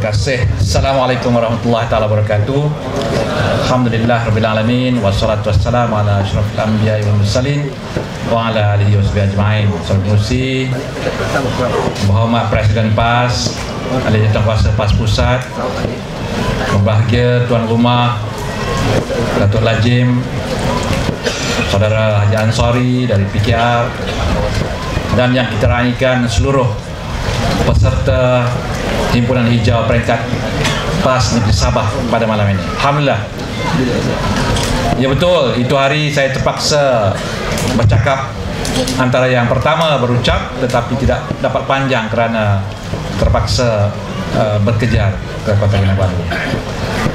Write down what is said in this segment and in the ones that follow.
kasih. Assalamualaikum warahmatullahi taala wabarakatuh. Alhamdulillah rabbil alamin wassalatu wassalamu ala asyrafil anbiya'i wal mursalin wa ala alihi washabihi ajma'in. Saudara-saudari, Muhammad Presiden PAS, ahli jawatan PAS Pusat, berbahagia tuan rumah Datuk Lajim, Saudara Haji Ansari dari PKR, dan yang kita raikan seluruh peserta Himpunan Hijau peringkat PAS Negeri Sabah pada malam ini. Alhamdulillah. Ya betul, itu hari saya terpaksa bercakap antara yang pertama berucap tetapi tidak dapat panjang kerana terpaksa berkejar ke Kota Kinabalu.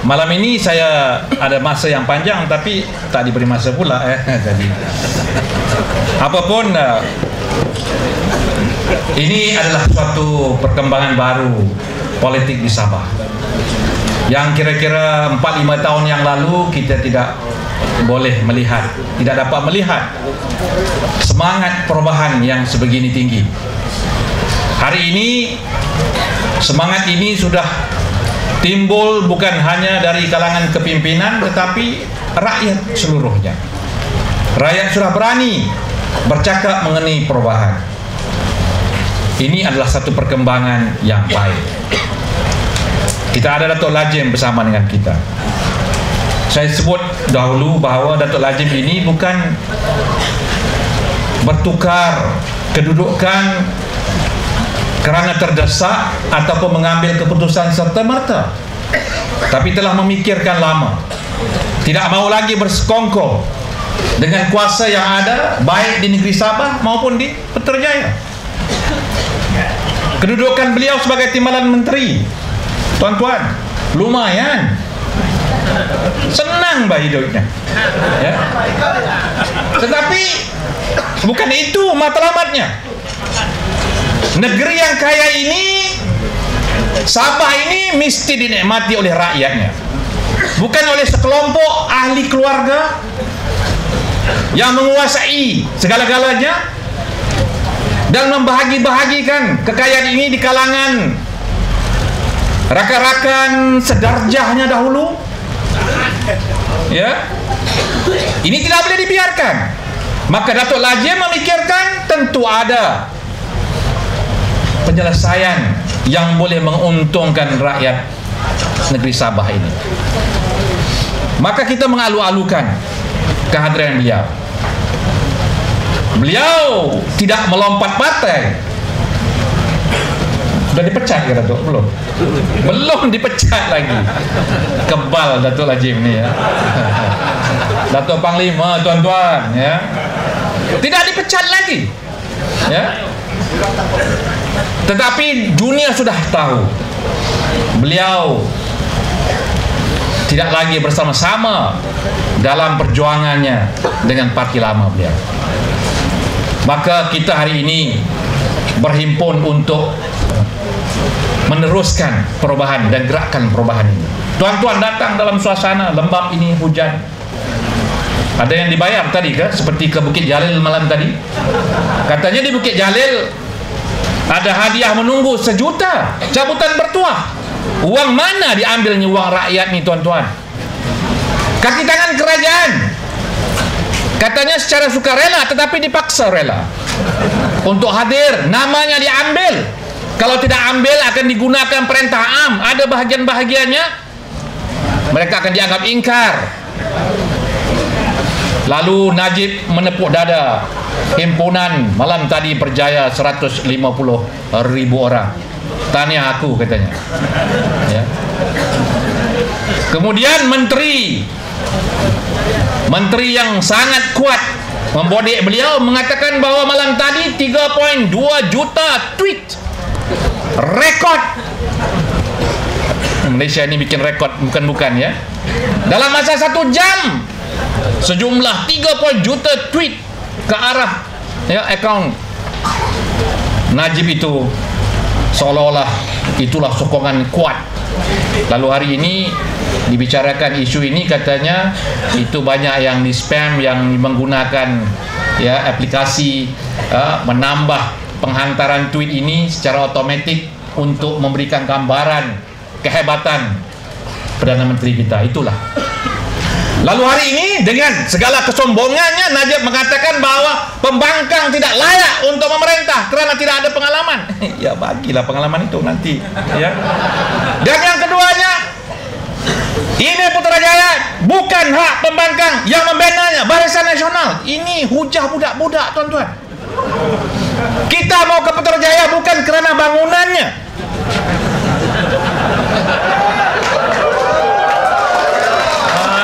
Malam ini saya ada masa yang panjang tapi tak diberi masa pula jadi apapun ini adalah suatu perkembangan baru politik di Sabah yang kira-kira 4-5 tahun yang lalu kita tidak boleh melihat, tidak dapat melihat semangat perubahan yang sebegini tinggi. Hari ini semangat ini sudah timbul bukan hanya dari kalangan kepimpinan tetapi rakyat seluruhnya. Rakyat sudah berani bercakap mengenai perubahan. Ini adalah satu perkembangan yang baik. Kita ada Datuk Lajim bersama dengan kita. Saya sebut dahulu bahawa Datuk Lajim ini bukan bertukar kedudukan kerana terdesak ataupun mengambil keputusan serta-merta, tapi telah memikirkan lama. Tidak mau lagi bersekongkol dengan kuasa yang ada baik di negeri Sabah maupun di Putrajaya. Kedudukan beliau sebagai timbalan menteri, tuan-tuan, lumayan senang bah hidupnya ya. Tetapi bukan itu matlamatnya. Negeri yang kaya ini, Sabah ini mesti dinikmati oleh rakyatnya, bukan oleh sekelompok ahli keluarga yang menguasai segala-galanya dan membahagi-bahagikan kekayaan ini di kalangan rakan-rakan sedarjahnya dahulu. Ya, ini tidak boleh dibiarkan. Maka Datuk Lajim memikirkan tentu ada penyelesaian yang boleh menguntungkan rakyat negeri Sabah ini. Maka kita mengalu-alukan kehadiran beliau. Beliau tidak melompat partai. Sudah dipecat ke Datuk? Belum? Belum dipecat lagi. Kebal Datuk Lajim ni ya. Datuk Panglima, tuan-tuan ya. Tidak dipecat lagi. Ya. Tetapi dunia sudah tahu beliau tidak lagi bersama-sama dalam perjuangannya dengan parti lama beliau. Maka kita hari ini berhimpun untuk meneruskan perubahan dan gerakan perubahan ini. Tuan-tuan datang dalam suasana lembab ini, hujan. Ada yang dibayar tadi ke? Seperti ke Bukit Jalil malam tadi. Katanya di Bukit Jalil ada hadiah menunggu 1 juta, cabutan bertuah. Uang mana diambilnya uang rakyat ni tuan-tuan? Kaki tangan kerajaan. Katanya secara sukarela tetapi dipaksa rela untuk hadir, namanya diambil. Kalau tidak ambil akan digunakan perintah am. Ada bahagian-bahagiannya mereka akan dianggap ingkar. Lalu Najib menepuk dada. Himpunan malam tadi berjaya 150,000 orang. Tahniah aku katanya ya. Kemudian Menteri yang sangat kuat membodek beliau mengatakan bahawa malam tadi 3.2 juta tweet. Rekod. Malaysia ini bikin rekod bukan-bukan ya. Dalam masa 1 jam sejumlah 3 juta tweet ke arah ya akaun Najib itu, seolah-olah itulah sokongan kuat. Lalu hari ini dibicarakan isu ini, katanya itu banyak yang di spam, yang menggunakan ya aplikasi menambah penghantaran tweet ini secara otomatik untuk memberikan gambaran kehebatan Perdana Menteri kita. Itulah. Lalu hari ini dengan segala kesombongannya Najib mengatakan bahwa pembangkang tidak layak untuk memerintah karena tidak ada pengalaman. Ya bagilah pengalaman itu nanti, ya. Dan yang keduanya, ini Putrajaya bukan hak pembangkang yang membinanya, Barisan Nasional. Ini hujah budak-budak, tuan-tuan. Kita mau ke Putrajaya bukan kerana bangunannya.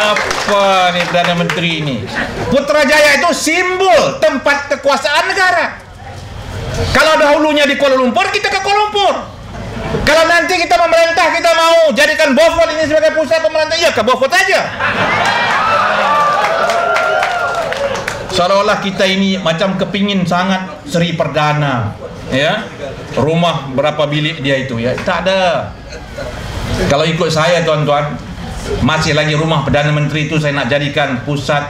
Apa nih Perdana Menteri ini? Putrajaya itu simbol tempat kekuasaan negara. Kalau dahulunya di Kuala Lumpur, kita ke Kuala Lumpur. Kalau nanti kita memerintah, kita mau jadikan Beaufort ini sebagai pusat pemerintah, ya ke Beaufort aja. Seolah-olah kita ini macam kepingin sangat Seri Perdana, ya. Rumah berapa bilik dia itu, ya. Tak ada. Kalau ikut saya, tuan-tuan, masih lagi rumah Perdana Menteri itu saya nak jadikan pusat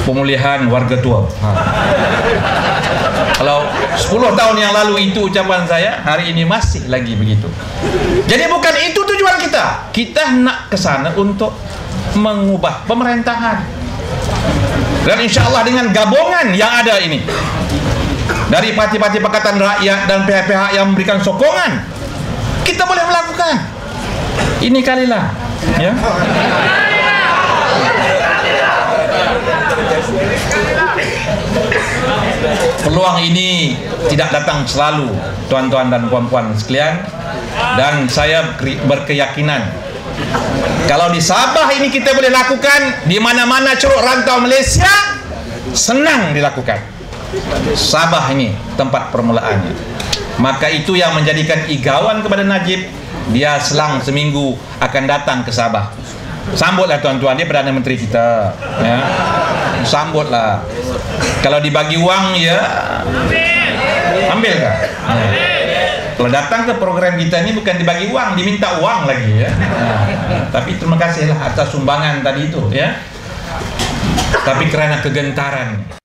pemulihan warga tua. Kalau 10 tahun yang lalu itu ucapan saya, hari ini masih lagi begitu. Jadi bukan itu tujuan kita. Kita nak ke sana untuk mengubah pemerintahan. Dan insya Allah dengan gabungan yang ada ini dari parti-parti Pakatan Rakyat dan pihak-pihak yang memberikan sokongan, kita boleh melakukan. Ini kalilah, ya. Peluang ini tidak datang selalu, tuan-tuan dan puan-puan sekalian. Dan saya berkeyakinan kalau di Sabah ini kita boleh lakukan, di mana-mana curug rantau Malaysia senang dilakukan. Sabah ini tempat permulaannya. Maka itu yang menjadikan igawan kepada Najib. Dia selang seminggu akan datang ke Sabah. Sambutlah tuan-tuan, dia Perdana Menteri kita, ya. Sambutlah. Kalau dibagi uang, ya ambil kah? Ya. Kalau datang ke program kita ini bukan dibagi uang, diminta uang lagi, ya. Tapi terima kasihlah atas sumbangan tadi itu, ya. Tapi kerana kegentaran